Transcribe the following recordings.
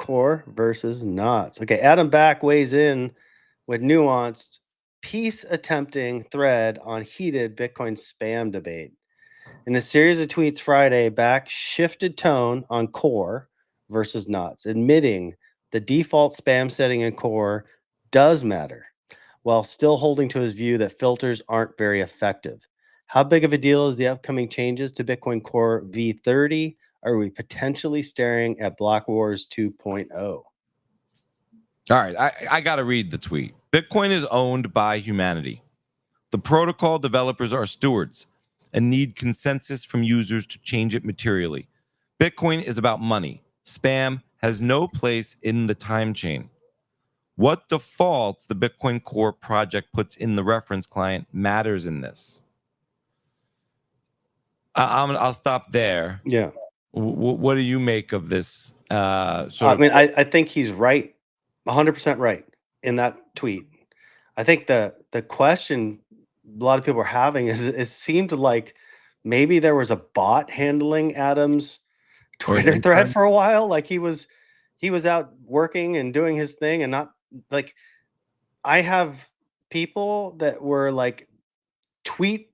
Core versus Knots. Okay, Adam Back weighs in with nuanced peace attempting thread on heated Bitcoin spam debate. In a series of tweets Friday, Back shifted tone on Core versus Knots, admitting the default spam setting in Core does matter, while still holding to his view that filters aren't very effective. How big of a deal is the upcoming changes to Bitcoin Core V30? Are we potentially staring at Block Wars 2.0? All right, I got to read the tweet. Bitcoin is owned by humanity. The protocol developers are stewards and need consensus from users to change it materially. Bitcoin is about money. Spam has no place in the time chain. What defaults the Bitcoin Core project puts in the reference client matters in this. I'll stop there. Yeah. What do you make of this? I think he's right, 100% right in that tweet. I think the question a lot of people are having is it seemed like maybe there was a bot handling Adam's Twitter thread for a while. Like he was out working and doing his thing and not like I have people that were like tweet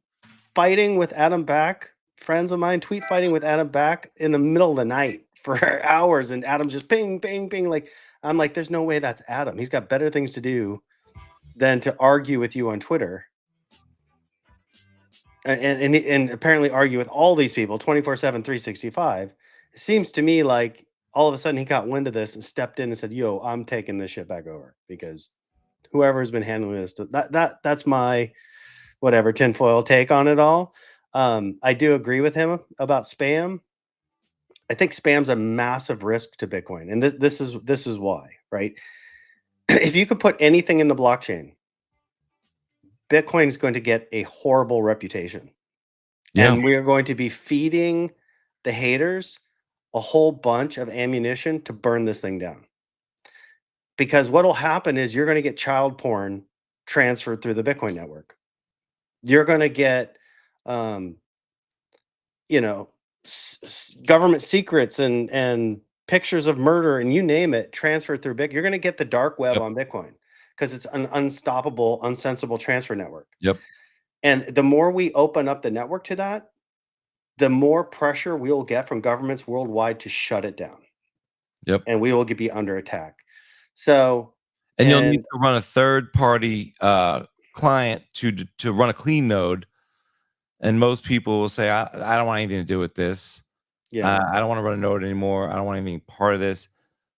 fighting with Adam Back, friends of mine tweet fighting with Adam Back in the middle of the night for hours, and Adam's just ping, ping, ping. Like I'm like, there's no way that's Adam. He's got better things to do than to argue with you on Twitter. And apparently argue with all these people 24/7, 365. It seems to me like all of a sudden he got wind of this and stepped in and said, "Yo, I'm taking this shit back over because whoever's been handling this, that's my whatever tinfoil take on it all." I do agree with him about spam. I think spam's a massive risk to Bitcoin, and this is why, right? If you could put anything in the blockchain, Bitcoin is going to get a horrible reputation. Yeah. And we are going to be feeding the haters a whole bunch of ammunition to burn this thing down. Because what will happen is you're going to get child porn transferred through the Bitcoin network. You're going to get, government secrets and pictures of murder and you name it transferred through Bitcoin. You're going to get the dark web on Bitcoin because it's an unstoppable, unsensible transfer network. Yep. And the more we open up the network to that, the more pressure we will get from governments worldwide to shut it down. Yep. And we will be under attack. So, and you'll need to run a third-party client to run a clean node. And most people will say, I don't want anything to do with this. Yeah. I don't want to run a node anymore. I don't want anything part of this.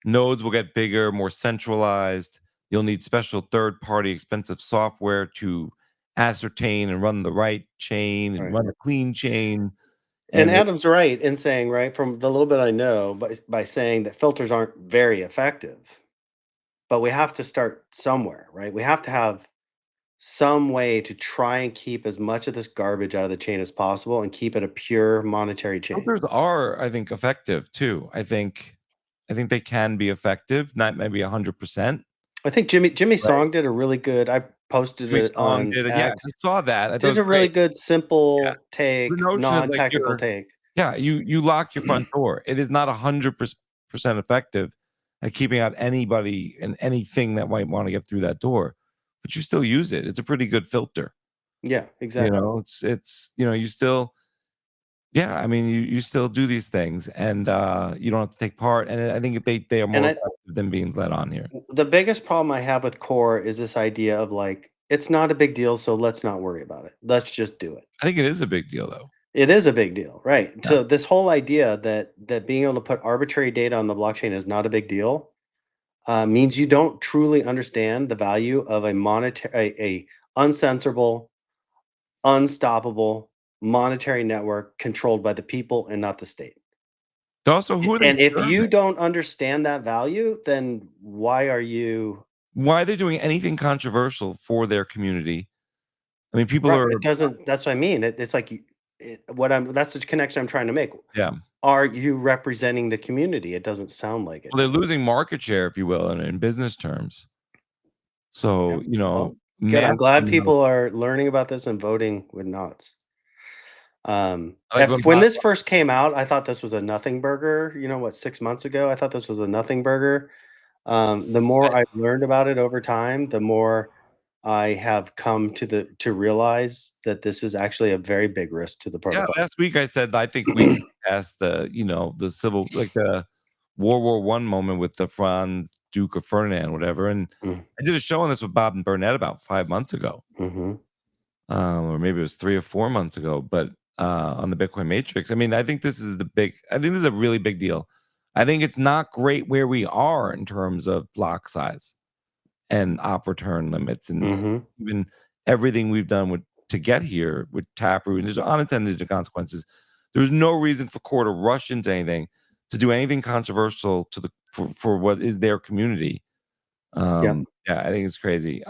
Nodes will get bigger, more centralized. You'll need special third-party expensive software to ascertain and run the right chain and run a clean chain. And Adam's right in saying, right, from the little bit I know, by saying that filters aren't very effective. But we have to start somewhere, right? We have to have some way to try and keep as much of this garbage out of the chain as possible and keep it a pure monetary chain. Filters are, I think, effective too. I think they can be effective, not maybe 100%. I think Jimmy Song did a really good. I posted it on X. Yeah, I saw that. Did a really good, simple take, non-technical take. Yeah, you lock your front door. It is not 100% effective at keeping out anybody and anything that might want to get through that door, but you still use it. It's a pretty good filter. Yeah, exactly. It's you still. Yeah, I mean, you still do these things, and you don't have to take part. And I think they are more effective than being let on here. The biggest problem I have with Core is this idea of like, it's not a big deal, so let's not worry about it. Let's just do it. I think it is a big deal, though. It is a big deal, right? Yeah. So this whole idea that being able to put arbitrary data on the blockchain is not a big deal means you don't truly understand the value of a uncensorable, unstoppable monetary network controlled by the people and not the state. Also, if you don't understand that value, then why are they doing anything controversial for their community? I mean, people that's what I mean. It's like that's the connection I'm trying to make. Yeah. Are you representing the community? It doesn't sound like it. Well, they're losing market share, if you will, in business terms. So, good. I'm glad people are learning about this and voting with Knots. I like If what when Bob. this first came out, I thought this was a nothing burger. You know what? 6 months ago, I thought this was a nothing burger. The more I've learned about it over time, the more I have come to realize that this is actually a very big risk to the Yeah, protocol. last week I said I think we can pass the civil, like the World War One moment with the Franz Duke of Ferdinand, whatever. And Mm, I did a show on this with Bob and Burnett about 5 months ago, mhm. or maybe it was 3 or 4 months ago. But on the Bitcoin Matrix, I mean, I think this is the big. I think this is a really big deal. I think it's not great where we are in terms of block size and op return limits, and Mhm. even everything we've done to get here with Taproot, and there's unintended consequences. There's no reason for Core to rush into anything, to do anything controversial for what is their community. Yep. Yeah, I think it's crazy.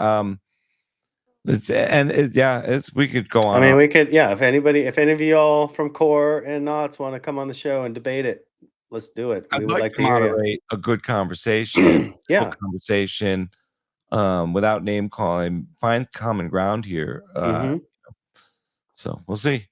It's we could go I on. mean, we could, yeah, if any of y'all from Core and Knots wanna come on the show and debate it, let's do it. We I'd would like like to to hear moderate a good conversation, you. civil Yeah. conversation, without name calling, find common ground here. Mhm. So we'll see.